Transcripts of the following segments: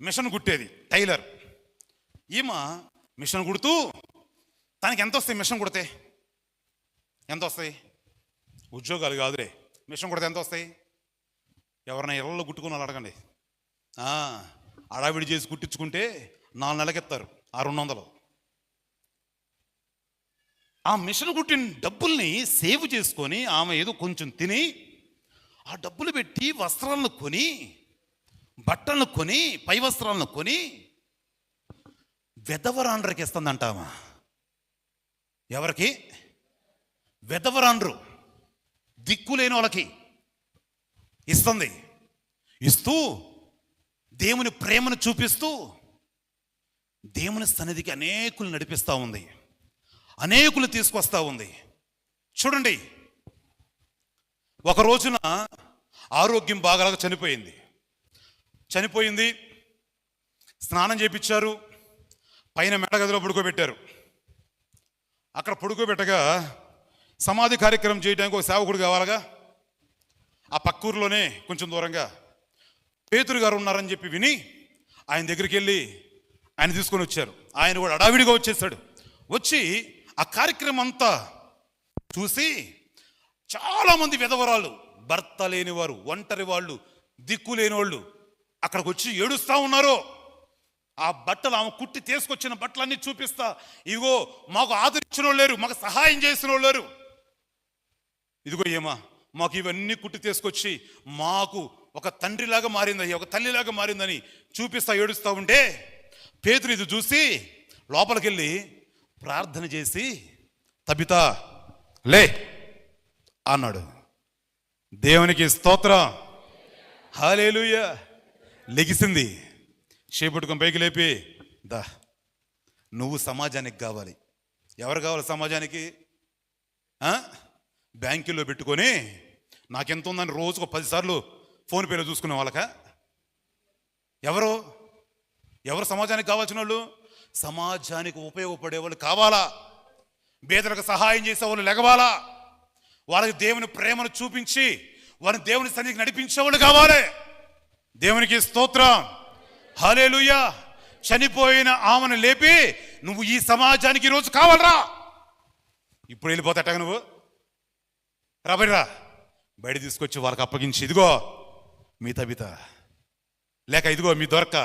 Machine కుట్టేది tailor. ఈమె machine కుడుతూ తనకి ఎంత వస్తాయి? మిషన్ కుడితే ఎంత వస్తాయి? ఉద్యోగాలు కాదురే, మిషన్ కుడితే ఎంత వస్తాయి? ఎవరైనా ఇళ్ళలో కుట్టుకుని వాళ్ళు అడగండి. అడావిడి చేసి కుట్టించుకుంటే 4 నెలలకు ఇస్తారు 200. ఆ మిషన్ కుట్టిన డబ్బుల్ని సేవ్ చేసుకొని ఆమె ఏదో కొంచెం తిని ఆ డబ్బులు పెట్టి వస్త్రాలను కొని, బట్టలను కొని, పై వస్త్రాలను కొని వెధవరాండ్రకి ఇస్తుందంటామా? ఎవరికి? వెధవరాండ్రు, దిక్కులేని వాళ్ళకి ఇస్తుంది. ఇస్తూ దేవుని ప్రేమను చూపిస్తూ దేవుని సన్నిధికి అనేకులు నడిపిస్తూ ఉంది, అనేకులు తీసుకొస్తా ఉంది. చూడండి, ఒక రోజున ఆరోగ్యం బాగా చనిపోయింది. స్నానం చేయించారు, పైన మెడగదిలో పడుకోబెట్టారు. అక్కడ పడుకోబెట్టగా సమాధి కార్యక్రమం చేయడానికి ఒక సేవకుడు కావాలగా. ఆ పక్కూరులోనే కొంచెం దూరంగా పేతురు గారు ఉన్నారని చెప్పి విని ఆయన దగ్గరికి వెళ్ళి ఆయన తీసుకొని వచ్చారు. ఆయన కూడా అడావిడిగా వచ్చేసాడు. వచ్చి ఆ కార్యక్రమం అంతా చూసి చాలామంది విధవరాలు, భర్త లేనివారు, ఒంటరి వాళ్ళు, దిక్కు లేని వాళ్ళు అక్కడికి వచ్చి ఏడుస్తూ ఉన్నారు. ఆ బట్టలు, ఆమె కుట్టి తీసుకొచ్చిన బట్టలన్నీ చూపిస్తా, ఇగో మాకు ఆదరించిన వాళ్ళు లేరు, మాకు సహాయం చేసిన వాళ్ళు లేరు, ఇదిగో ఏమా మాకు ఇవన్నీ కుట్టి తీసుకొచ్చి మాకు ఒక తండ్రిలాగా మారిందని, ఒక తల్లిలాగా మారిందని చూపిస్తా ఏడుస్తూ ఉంటే పేతురు ఇది చూసి లోపలికి వెళ్ళి ప్రార్థన చేసి తబితా లే అన్నాడు. దేవునికి స్తోత్రం, హల్లెలూయా. లెగిసింది, చేపట్టుకొని పైకి లేపి, దా నువ్వు సమాజానికి కావాలి. ఎవరు కావాలి సమాజానికి? బ్యాంకుల్లో పెట్టుకొని నాకెంత ఉందని రోజుకు 10 సార్లు ఫోన్పేలో చూసుకునే వాళ్ళక? ఎవరు సమాజానికి కావాల్సిన వాళ్ళు? సమాజానికి ఉపయోగపడే వాళ్ళు కావాలా? పేదలకు సహాయం చేసేవాళ్ళు లెగవాలా? వాళ్ళకి దేవుని ప్రేమను చూపించి వారిని దేవుని సన్నిధికి నడిపించేవాళ్ళు కావాలి. దేవునికి స్తోత్రం, హల్లెలూయా. చనిపోయిన ఆమెను లేపి నువ్వు ఈ సమాజానికి ఈరోజు కావాలరా. ఇప్పుడు వెళ్ళిపోతాట నువ్వు, రాబడిరా. బయట తీసుకొచ్చి వాళ్ళకి అప్పగించి, ఇదిగో మీ తబిత, లేక ఇదిగో మీ దొరక్క,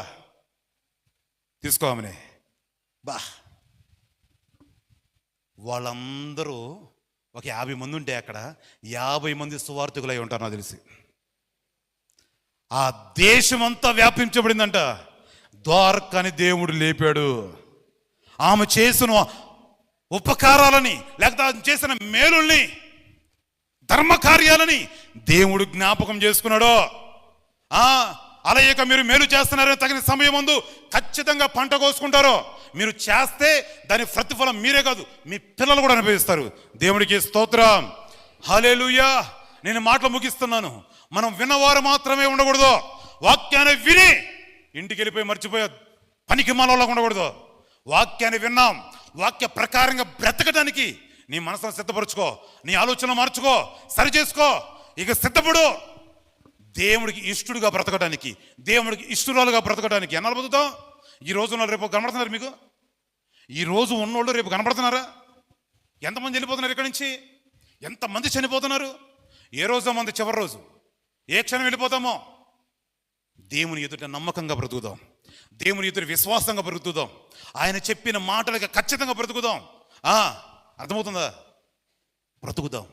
తీసుకోమని. వాళ్ళందరూ ఒక 50 మంది ఉంటే అక్కడ 50 మంది సువార్థికులై ఉంటారు నాకు తెలిసి. ఆ దేశమంతా వ్యాపించబడిందంట. దొరకని దేవుడు లేపాడు. ఆమె చేసిన ఉపకారాలని, లేకపోతే ఆమె చేసిన మేలుల్ని, ధర్మ కార్యాలని దేవుడు జ్ఞాపకం చేసుకున్నాడు. అలాగే మీరు మేలు చేస్తున్నారని తగిన సమయం ముందు ఖచ్చితంగా పంట కోసుకుంటారు. మీరు చేస్తే దాని ప్రతిఫలం మీరే కాదు, మీ పిల్లలు కూడా అనుభవిస్తారు. దేవుడికి స్తోత్రం, హల్లెలూయా. నేను మాటలు ముగిస్తున్నాను. మనం విన్నవారు మాత్రమే ఉండకూడదు. వాక్యాన్ని విని ఇంటికి వెళ్ళిపోయి మర్చిపోయే పనికి మనలోకి ఉండకూడదు. వాక్యాన్ని విన్నాం, వాక్య ప్రకారంగా బ్రతకడానికి నీ మనసును సిద్ధపరచుకో, నీ ఆలోచన మార్చుకో, సరి చేసుకో. ఇక సిద్ధపడు. దేవుడికి ఇష్టడుగా బ్రతకడానికి, దేవుడికి ఇష్టరాలుగా బ్రతకడానికి. ఎన్నాళ్ళు బతుకుతాం? ఈ రోజు ఉన్న రేపు కనబడుతున్నారు మీకు? ఈ రోజు ఉన్నోళ్ళు రేపు కనబడుతున్నారా? ఎంతమంది వెళ్ళిపోతున్నారు ఇక్కడి నుంచి? ఎంతమంది చనిపోతున్నారు? ఏ రోజు మంది చివరి రోజు, ఏ క్షణం వెళ్ళిపోతామో. దేవుని ఎదుట నమ్మకంగా బ్రతుకుదాం, దేవుని ఎదుట విశ్వాసంగా బ్రతుకుదాం, ఆయన చెప్పిన మాటలకి ఖచ్చితంగా బ్రతుకుదాం. అర్థమవుతుందా? బ్రతుకుదాం.